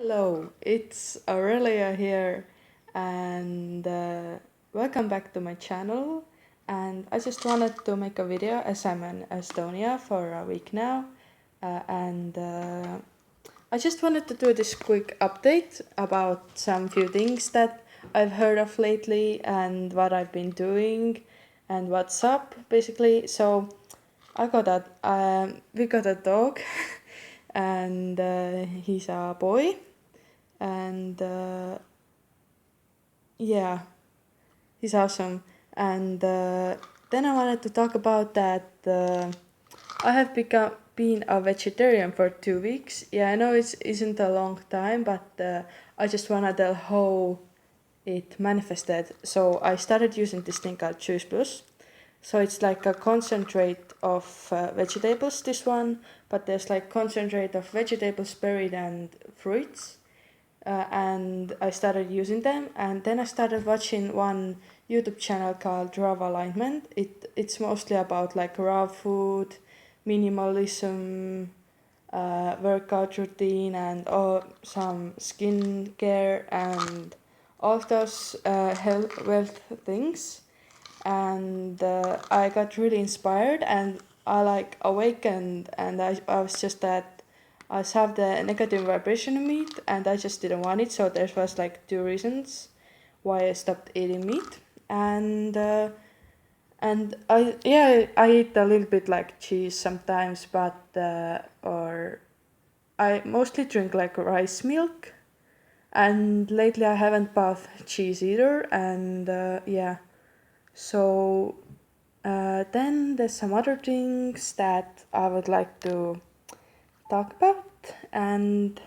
Hello, it's Aurelia here, and welcome back to my channel. And I just wanted to make a video as I'm in Estonia for a week now, and I just wanted to do this quick update about some few things that I've heard of lately and what I've been doing and what's up basically. So we got a dog, and he's a boy and yeah, he's awesome. And then I wanted to talk about that I have become been a vegetarian for 2 weeks. Yeah, I know it isn't a long time, but I just wanna tell how it manifested. So I started using this thing called Juice Plus. So it's like a concentrate of vegetables, this one, but there's like concentrate of vegetables, berries, and fruits. And I started using them. And then I started watching one YouTube channel called Raw Alignment. It's mostly about like raw food, minimalism, workout routine, and some skincare and all of those health wealth things. And I got really inspired and I like awakened, and I was just that I have the negative vibration in meat and I just didn't want it. So there was like two reasons why I stopped eating meat. And I eat a little bit like cheese sometimes, but or I mostly drink like rice milk. And lately I haven't bought cheese either. And so then there's some other things that I would like to talk about. And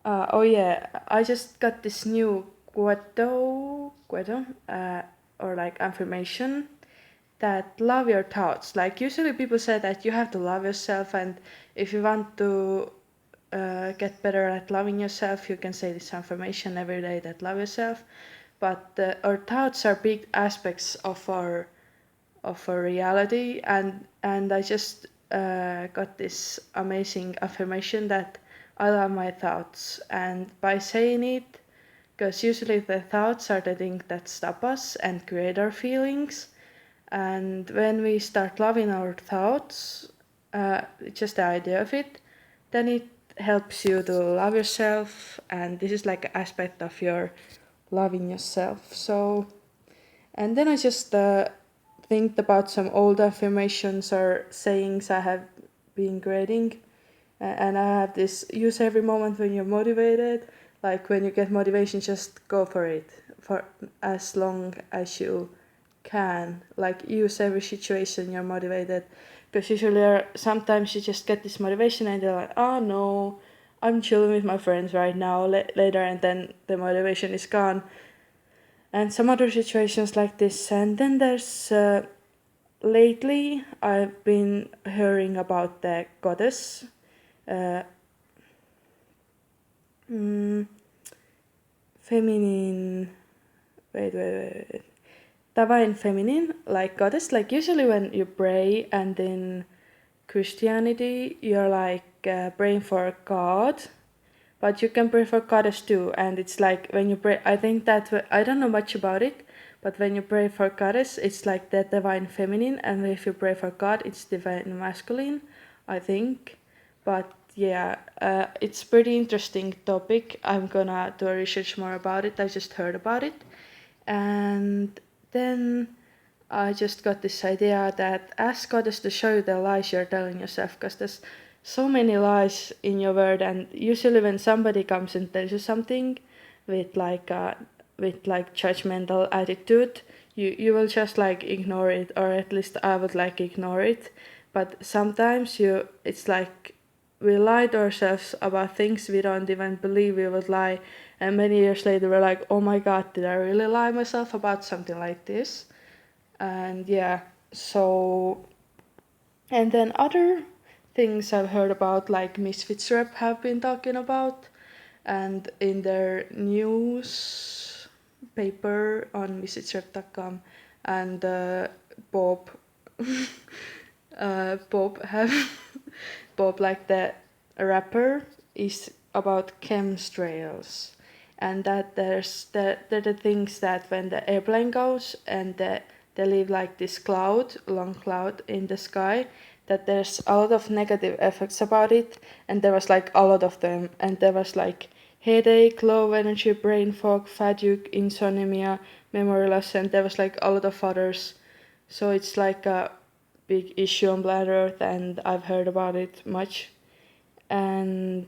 oh yeah, I just got this new Guedo, or like affirmation that love your thoughts. Like usually people say that you have to love yourself, and if you want to get better at loving yourself, you can say this affirmation every day that love yourself. But our thoughts are big aspects of our reality, and I just got this amazing affirmation that I love my thoughts. And by saying it, because usually the thoughts are the thing that stop us and create our feelings, and when we start loving our thoughts, just the idea of it, then it helps you to love yourself, and this is like an aspect of your loving yourself. So and then I just think about some old affirmations or sayings I have been creating. And I have this use every moment when you're motivated. Like when you get motivation, just go for it for as long as you can. Like use every situation you're motivated. Because usually sometimes you just get this motivation and you're like, oh no, I'm chilling with my friends right now, later, and then the motivation is gone. And some other situations like this. And then there's lately I've been hearing about the goddess, uh, mm, feminine, wait, divine feminine, like goddess. Like usually when you pray, and in Christianity you're like praying for God, but you can pray for goddess too. And it's like when you pray, I think that I don't know much about it, but when you pray for goddess, it's like the divine feminine, and if you pray for God, it's divine masculine, I think. But yeah, it's pretty interesting topic. I'm gonna do a research more about it. I just heard about it, and then I just got this idea that ask goddess to show you the lies you're telling yourself, because there's so many lies in your word. And usually when somebody comes and tells you something with like judgmental attitude, you will just like ignore it, or at least I would like ignore it. But sometimes it's like we lie to ourselves about things we don't even believe we would lie, and many years later we're like, oh my god, did I really lie myself about something like this? And yeah, so and then other things I've heard about, like Misfits Rep have been talking about, and in their news paper on misfitsrep.com, and Bob, Bob have Bob, like the rapper, is about chemtrails, and that there are the things that when the airplane goes and they leave like this cloud, long cloud in the sky, that there's a lot of negative effects about it, and there was like a lot of them, and there was like headache, low energy, brain fog, fatigue, insomnia, memory loss, and there was like a lot of others. So it's like a big issue on planet Earth, and I've heard about it much. And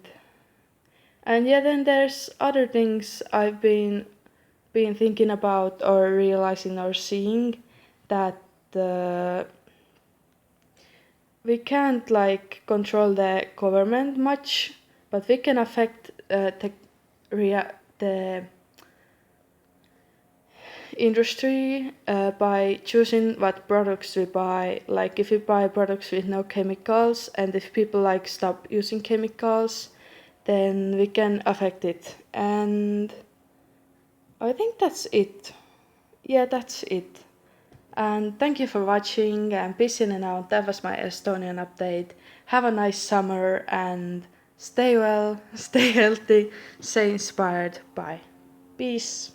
yeah, then there's other things I've been thinking about or realizing or seeing, that uh, we can't like control the government much, but we can affect the industry by choosing what products we buy. Like if we buy products with no chemicals, and if people like stop using chemicals, then we can affect it. And I think that's it. Yeah, that's it. And thank you for watching, and peace in and out. That was my Estonian update. Have a nice summer and stay well, stay healthy, stay inspired. Bye. Peace.